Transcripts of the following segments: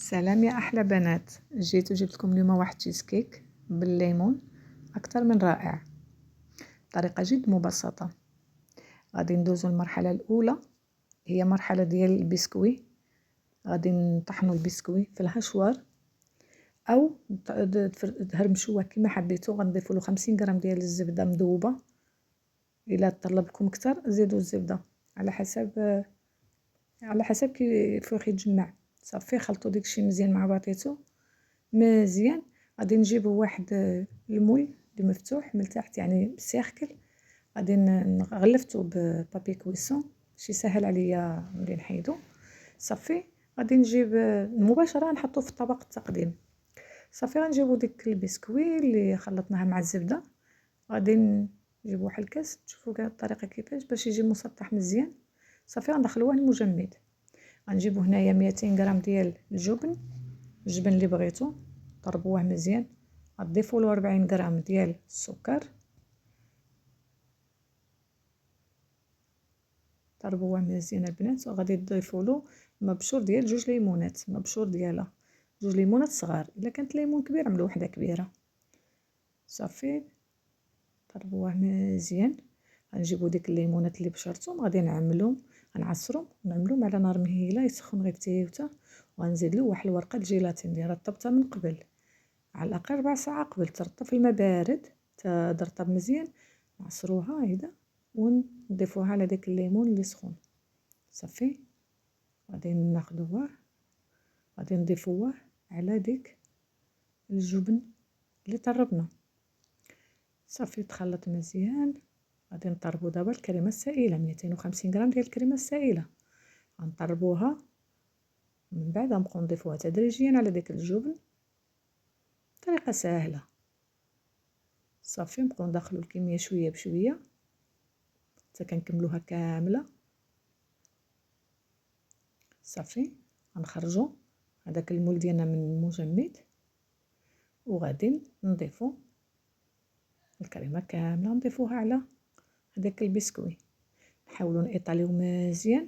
سلام يا احلى بنات. جيت وجبت لكم اليوم واحد تشيز كيك بالليمون اكثر من رائع بطريقه جد مبسطه. غادي ندوزو المرحله الاولى، هي مرحله ديال البسكوي. غادي نطحنوا البسكوي في الهشوار او تهرمشوه كما حبيتو. غنضيفوا له 50 غرام ديال الزبده مذوبه، الا طلب لكم اكثر زيدوا الزبده على حسب كيف يتجمع. صافي خلطوا داكشي مزيان مع بعضياتو مزيان. غادي نجيبو واحد المول اللي مفتوح من التحت يعني سيركل، غادي غلفتو ببابي كويسون شي سهل عليا ملي نحيدو. صافي غادي نجيب مباشره نحطو في طبق التقديم. صافي غنجيبو ديك البسكوي اللي خلطناها مع الزبده، غادي نجيبو واحد الكاس. تشوفوا كاع الطريقه كيفاش باش يجي مسطح مزيان. صافي غندخلوه المجمد. غنجيبو هنايا 200 غرام ديال الجبن اللي بغيتو، طربوه مزيان. غتضيفوا له 40 غرام ديال السكر، طربوه مزيان البنات. وغادي تضيفوا له مبشور ديال 2 ليمونات، مبشور ديالها 2 ليمونات صغار. الا كانت ليمون كبير عملوا وحده كبيره. صافي طربوه مزيان. غنجيبو ديك الليمونات اللي بشرتهم، غادي غنعصرهم ونعملوهم على نار مهيله يسخن غير تيوتا. وغنزيد له واحد الورقه الجيلاتين اللي رطبتها من قبل، على الاقل 4 ساعات قبل ترطب في الماء بارد ترطب مزيان. نعصروها هيدا ونضيفوها على داك الليمون اللي سخون. صافي غادي ناخذوه، غادي نضيفوه على ديك الجبن اللي طربنا. صافي تخلط مزيان. غادي نطربو دابا الكريمه السائله، 250 غرام ديال الكريمه السائله غنطربوها. من بعد غنبقاو نضيفوها تدريجيا على ديك الجبن، طريقه سهله. صافي نبقاو ندخلو الكميه شويه بشويه حتى كنكملوها كامله. صافي غنخرجوا هذاك المول ديالنا من المجمد، وغادي نضيفو الكريمه كامله نضيفوها على هذاك البسكوي. نحاولوا نيطاليو مزيان.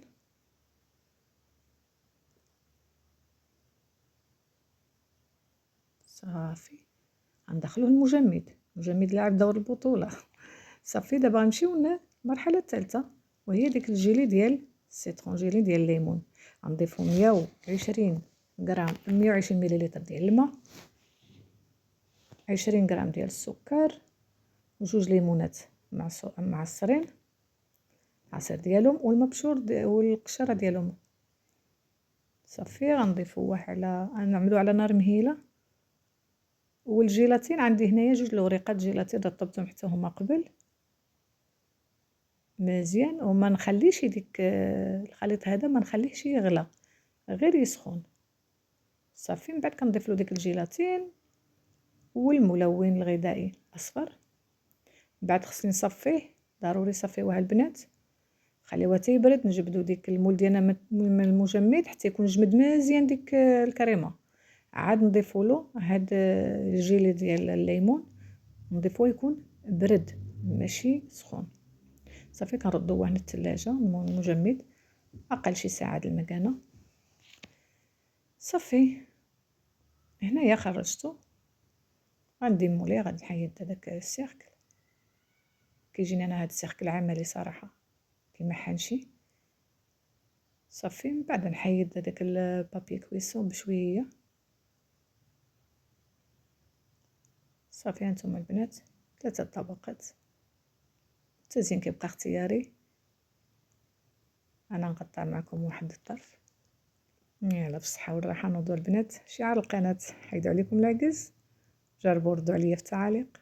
صافي غندخلوه المجمد اللي عاد دور البطوله. صافي دابا غنمشيو للمرحله الثالثه، وهي ديك الجيلي ديال السيترون، جيلي ديال الليمون. غنضيفو 120 غرام 120 مليلتر ديال الماء، 20 غرام ديال السكر، وجوج ليمونات معصرين العصير ديالهم والمبشور والقشره ديالهم. صافي غنضيفوه نعملوه على نار مهيله. والجيلاتين عندي هنايا 2 لوريقات جيلاتين رطبتهم حتى هما قبل مزيان. وما نخليش ديك الخليط هذا ما نخليهش يغلى، غير يسخن. صافي من بعد كنضيف له ديك الجيلاتين والملون الغذائي الاصفر. بعد خصني نصفيه، ضروري نصفيوها البنات، خليوها تيبرد. نجبدو ديك المول ديالنا من المجمد حتى يكون جمد مزيان ديك الكريمه. عاد نضيفوا له هاد الجيلي ديال الليمون، نضيفوه يكون برد ماشي سخون. صافي كنردوه للثلاجه المجمد اقل شي ساعه د المكانه. صافي هنايا خرجته، غندي مولي غادي نحيد هذاك السيركل. كيجيني انا هاد السيركل عملي صراحه كيما حنشي. صافي من بعد نحيد هذاك البابي كويسون بشويه. صافي هانتوما البنات 3 طبقات. التزيين كيبقى اختياري، انا نقطع معكم واحد الطرف. يلا بالصحه والراحه. نوضوا البنات، شعار القناه حيدوا عليكم العكز، جربوا ردوا عليا في التعاليق.